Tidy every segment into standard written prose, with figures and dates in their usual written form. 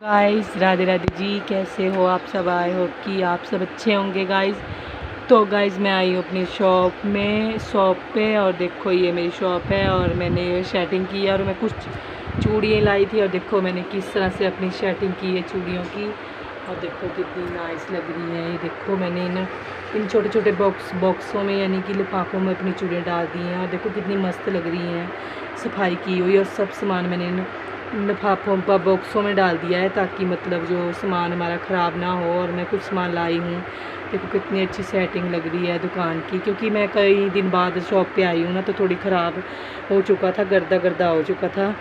Guys Radhe Radhe ji, कैसे हो आप सब। आए हो कि आप सब अच्छे होंगे गाइस। तो गाइस मैं आई हूँ अपनी शॉप पे और देखो ये मेरी शॉप है और मैंने सेटिंग की है और मैं कुछ चूड़ियाँ लाई थी और देखो मैंने किस तरह से अपनी सेटिंग की है चूड़ियों की। और देखो कितनी नाइस लग रही है। ये देखो मैंने इन छोटे छोटे बॉक्सों में यानी कि लिफाफों में अपनी चूड़ियाँ डाल दी हैं और देखो कितनी मस्त लग रही हैं, सफाई की हुई। और सब सामान मैंने इन लिफाफों पर बॉक्सों में डाल दिया है ताकि मतलब जो सामान हमारा ख़राब ना हो। और मैं कुछ सामान लाई हूँ, देखो कितनी अच्छी सेटिंग लग रही है दुकान की, क्योंकि मैं कई दिन बाद शॉप पे आई हूँ ना तो थोड़ी ख़राब हो चुका था, गर्दा गर्दा हो चुका था।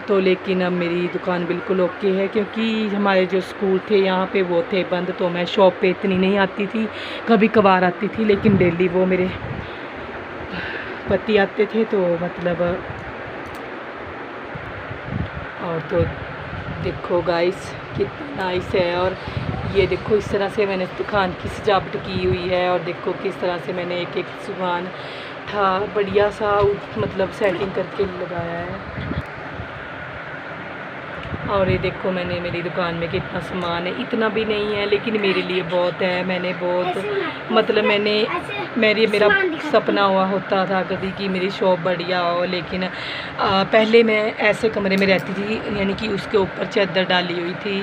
तो लेकिन अब मेरी दुकान बिल्कुल ओके है, क्योंकि हमारे जो स्कूल थे यहाँ पे वो थे बंद, तो मैं शॉप पे इतनी नहीं आती थी, कभी कभार आती थी। लेकिन डेली वो मेरे पति आते थे तो मतलब और तो देखो गाइस कितना नाइस है। और ये देखो इस तरह से मैंने दुकान की सजावट की हुई है और देखो किस तरह से मैंने एक एक सामान था बढ़िया सा मतलब सेटिंग करके लगाया है। और ये देखो मैंने मेरी दुकान में कितना सामान है, इतना भी नहीं है लेकिन मेरे लिए बहुत है। मैंने बहुत मतलब मेरा सपना हुआ होता था कभी कि मेरी शॉप बढ़िया हो। लेकिन पहले मैं ऐसे कमरे में रहती थी, यानी कि उसके ऊपर चादर डाली हुई थी,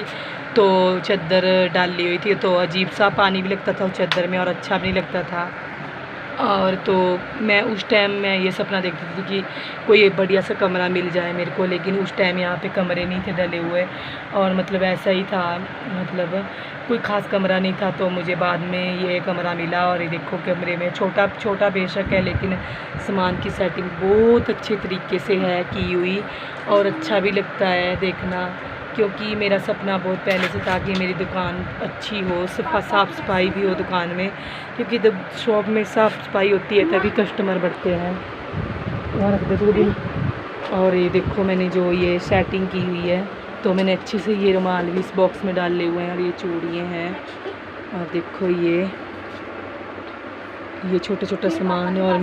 तो चादर डाली हुई थी तो अजीब सा पानी भी लगता था उस चादर में और अच्छा भी नहीं लगता था। और तो मैं उस टाइम मैं ये सपना देखती थी कि कोई बढ़िया सा कमरा मिल जाए मेरे को, लेकिन उस टाइम यहाँ पे कमरे नहीं थे डले हुए और मतलब ऐसा ही था, मतलब कोई ख़ास कमरा नहीं था। तो मुझे बाद में ये कमरा मिला और ये देखो कमरे में छोटा छोटा बेशक है लेकिन सामान की सेटिंग बहुत अच्छे तरीके से है की हुई और अच्छा भी लगता है देखना, क्योंकि मेरा सपना बहुत पहले से था कि मेरी दुकान अच्छी हो, साफ़ सफाई भी हो दुकान में, क्योंकि जब शॉप में साफ़ सफाई होती है तभी कस्टमर बढ़ते हैं। और रख दे थोड़ी दिन। और ये देखो मैंने जो ये सेटिंग की हुई है तो मैंने अच्छे से ये रुमाल भी इस बॉक्स में डाले हुए हैं और ये चूड़ियाँ हैं। और देखो ये छोटा छोटा सामान है। और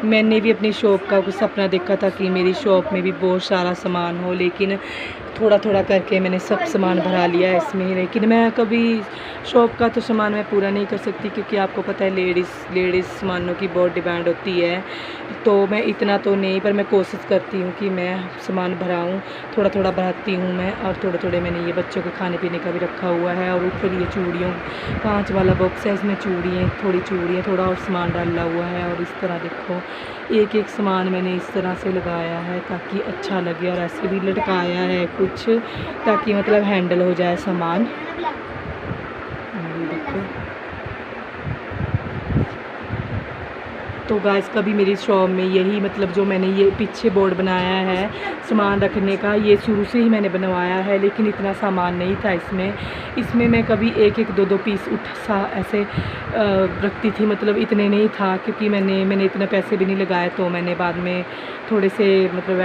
मैंने भी अपनी शॉप का कुछ सपना देखा था कि मेरी शॉप में भी बहुत सारा सामान हो, लेकिन थोड़ा थोड़ा करके मैंने सब सामान भरा लिया है इसमें। लेकिन मैं कभी शॉप का तो सामान मैं पूरा नहीं कर सकती, क्योंकि आपको पता है लेडीज़ सामानों की बहुत डिमांड होती है। तो मैं इतना तो नहीं, पर मैं कोशिश करती हूँ कि मैं सामान भराऊँ, थोड़ा थोड़ा भराती हूँ मैं। और थोड़े थोड़े मैंने ये बच्चों के खाने पीने का भी रखा हुआ है। और ऊपर ये चूड़ियों कांच वाला बॉक्स है, इसमें चूड़ियाँ थोड़ा और सामान डाला हुआ है। और इस तरह देखो एक एक सामान मैंने इस तरह से लगाया है ताकि अच्छा लगे, और ऐसे भी लटकाया है कुछ ताकि मतलब हैंडल हो जाए सामान। देखो तो गाइस कभी मेरी शॉप में यही मतलब जो मैंने ये पीछे बोर्ड बनाया है सामान रखने का, ये शुरू से ही मैंने बनवाया है, लेकिन इतना सामान नहीं था इसमें मैं कभी एक एक दो पीस ऐसे रखती थी, मतलब इतने नहीं था, क्योंकि मैंने इतना पैसे भी नहीं लगाए। तो मैंने बाद में थोड़े से मतलब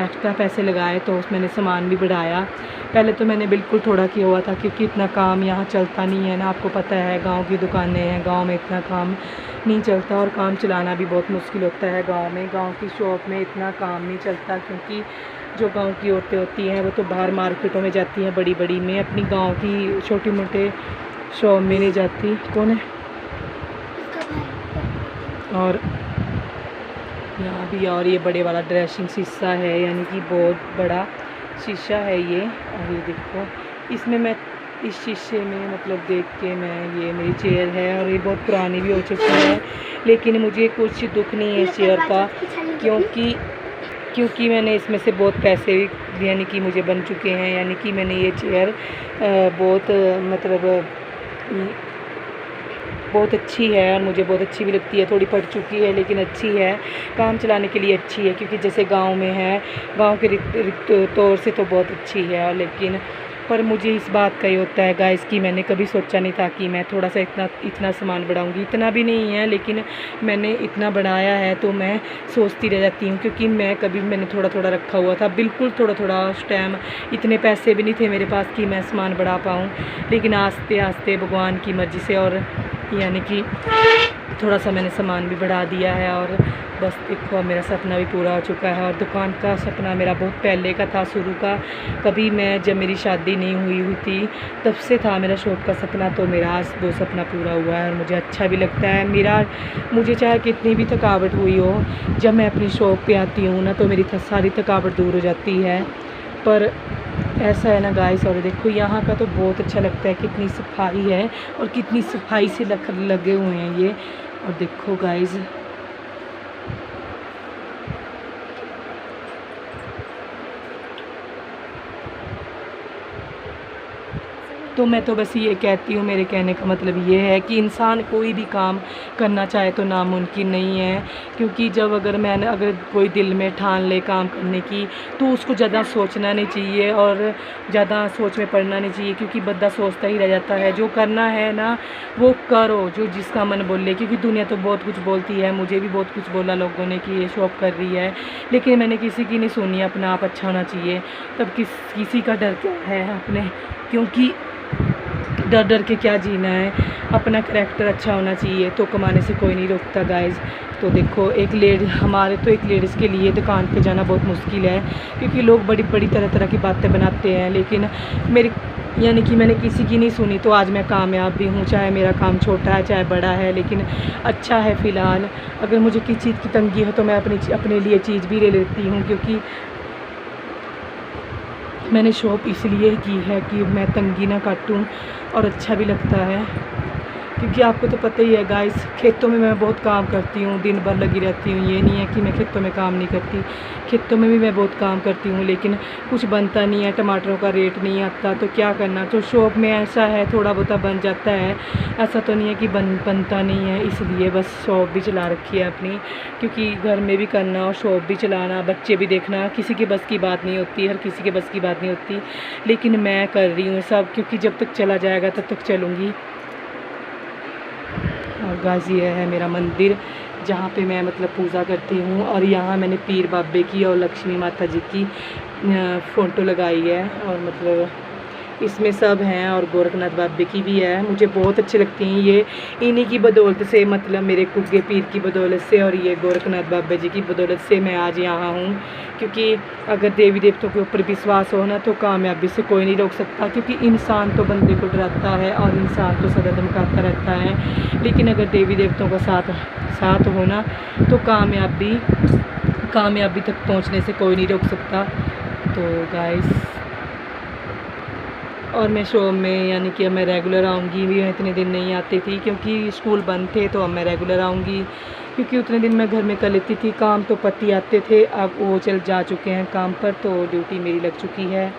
एक्स्ट्रा पैसे लगाए तो मैंने सामान भी बढ़ाया। पहले तो मैंने बिल्कुल थोड़ा किया हुआ था, क्योंकि इतना काम यहाँ चलता नहीं है ना, आपको पता है गांव की दुकानें हैं, गांव में इतना काम नहीं चलता और काम चलाना भी बहुत मुश्किल होता है गांव में। गांव की शॉप में इतना काम नहीं चलता, क्योंकि जो गांव की औरतें होती हैं वो तो बाहर मार्केटों में जाती हैं बड़ी बड़ी में, अपनी गांव की छोटी मोटे शॉप में नहीं जाती। कौन है? और यहाँ भी और ये बड़े वाला ड्रेसिंग शीशा है, यानी कि बहुत बड़ा शीशा है ये। और ये देखो इसमें मैं इस शीशे में मतलब देख के ये मेरी चेयर है और ये बहुत पुरानी भी हो चुकी है, लेकिन मुझे कुछ दुख नहीं है इस चेयर का, क्योंकि मैंने इसमें से बहुत पैसे भी यानी कि मुझे बन चुके हैं। यानी कि मैंने ये चेयर बहुत मतलब बहुत अच्छी है और मुझे बहुत अच्छी भी लगती है, थोड़ी पड़ चुकी है लेकिन अच्छी है, काम चलाने के लिए अच्छी है, क्योंकि जैसे गांव में है, गांव के तौर से तो बहुत अच्छी है। और लेकिन पर मुझे इस बात का ही होता है गाइस कि मैंने कभी सोचा नहीं था कि मैं थोड़ा सा इतना सामान बढ़ाऊंगी। इतना भी नहीं है लेकिन मैंने इतना बढ़ाया है, तो मैं सोचती रह जाती हूँ, क्योंकि मैंने थोड़ा थोड़ा रखा हुआ था, बिल्कुल थोड़ा थोड़ा। उस टाइम इतने पैसे भी नहीं थे मेरे पास कि मैं सामान बढ़ा पाऊँ, लेकिन आस्ते आस्ते भगवान की मर्ज़ी से और यानी कि थोड़ा सा मैंने सामान भी बढ़ा दिया है। और बस देखो अब मेरा सपना भी पूरा हो चुका है। और दुकान का सपना मेरा बहुत पहले का था, शुरू का। कभी मैं जब मेरी शादी नहीं हुई थी तब से था मेरा शॉप का सपना। तो मेरा आज वो सपना पूरा हुआ है और मुझे अच्छा भी लगता है। मुझे चाहे कितनी भी थकावट हुई हो, जब मैं अपनी शॉप पे आती हूँ ना तो मेरी सारी थकावट दूर हो जाती है। पर ऐसा है ना गाइस। और देखो यहाँ का तो बहुत अच्छा लगता है, कितनी सफाई है और कितनी सफाई से लगे हुए हैं ये। और देखो गाइस, तो मैं तो बस ये कहती हूँ, मेरे कहने का मतलब ये है कि इंसान कोई भी काम करना चाहे तो नामुमकिन नहीं है। क्योंकि जब अगर कोई दिल में ठान ले काम करने की, तो उसको ज़्यादा सोचना नहीं चाहिए और ज़्यादा सोच में पड़ना नहीं चाहिए। क्योंकि बंदा सोचता ही रह जाता है। जो करना है ना वो करो, जो जिसका मन बोले। क्योंकि दुनिया तो बहुत कुछ बोलती है, मुझे भी बहुत कुछ बोला लोगों ने कि ये शॉप कर रही है, लेकिन मैंने किसी की नहीं सुनी। अपना आप अच्छा होना चाहिए, तब किसी का डर क्या है अपने। क्योंकि डर डर के क्या जीना है, अपना करैक्टर अच्छा होना चाहिए तो कमाने से कोई नहीं रोकता गाइस। तो देखो एक लेडीज़ के लिए दुकान पे जाना बहुत मुश्किल है। क्योंकि लोग बड़ी बड़ी तरह तरह की बातें बनाते हैं, लेकिन यानी कि मैंने किसी की नहीं सुनी तो आज मैं कामयाब भी हूँ। चाहे मेरा काम छोटा है चाहे बड़ा है, लेकिन अच्छा है फ़िलहाल। अगर मुझे किसी चीज़ की तंगी हो तो मैं अपने लिए चीज़ भी ले लेती हूँ। क्योंकि मैंने शॉप इसलिए की है कि मैं तंगी ना काटूं और अच्छा भी लगता है। क्योंकि आपको तो पता ही है गाइस, खेतों में मैं बहुत काम करती हूँ, दिन भर लगी रहती हूँ। ये नहीं है कि मैं खेतों में काम नहीं करती, खेतों में भी मैं बहुत काम करती हूँ, लेकिन कुछ बनता नहीं है। टमाटरों का रेट नहीं आता तो क्या करना। तो शॉप में ऐसा है थोड़ा बहुत बन जाता है, ऐसा तो नहीं है कि बनता नहीं है। इसलिए बस शॉप भी चला रखी है अपनी। क्योंकि घर में भी करना और शॉप भी चलाना, बच्चे भी देखना, किसी के बस की बात नहीं होती, हर किसी के बस की बात नहीं होती। लेकिन मैं कर रही हूँ सब, क्योंकि जब तक चला जाएगा तब तक चलूँगी। और गाइस ये है मेरा मंदिर, जहाँ पे मैं मतलब पूजा करती हूँ। और यहाँ मैंने पीर बाबे की और लक्ष्मी माता जी की फ़ोटो लगाई है। और मतलब इसमें सब हैं, और गोरखनाथ बाबे की भी है। मुझे बहुत अच्छे लगती हैं ये, इन्हीं की बदौलत से, मतलब मेरे कुग्गे पीर की बदौलत से और ये गोरखनाथ बाबा जी की बदौलत से मैं आज यहाँ हूँ। क्योंकि अगर देवी देवताओं के ऊपर विश्वास हो ना तो कामयाबी से कोई नहीं रोक सकता। क्योंकि इंसान तो बंदे को डराता है और इंसान तो सदा धमकाता रहता है, लेकिन अगर देवी देवताओं का साथ हो ना तो कामयाबी तक पहुँचने से कोई नहीं रोक सकता। तो गाइस, और मैं शो में यानी कि अब मैं रेगुलर आऊँगी भी। मैं इतने दिन नहीं आती थी क्योंकि स्कूल बंद थे, तो अब मैं रेगुलर आऊँगी। क्योंकि उतने दिन मैं घर में कर लेती थी काम, तो पति आते थे, अब वो जा चुके हैं काम पर, तो ड्यूटी मेरी लग चुकी है।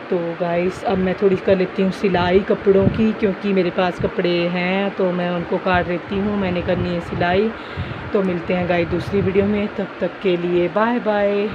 तो गाइस अब मैं थोड़ी कर लेती हूँ सिलाई कपड़ों की, क्योंकि मेरे पास कपड़े हैं तो मैं उनको काट लेती हूँ, मैंने करनी है सिलाई। तो मिलते हैं गाइस दूसरी वीडियो में, तब तक के लिए बाय बाय।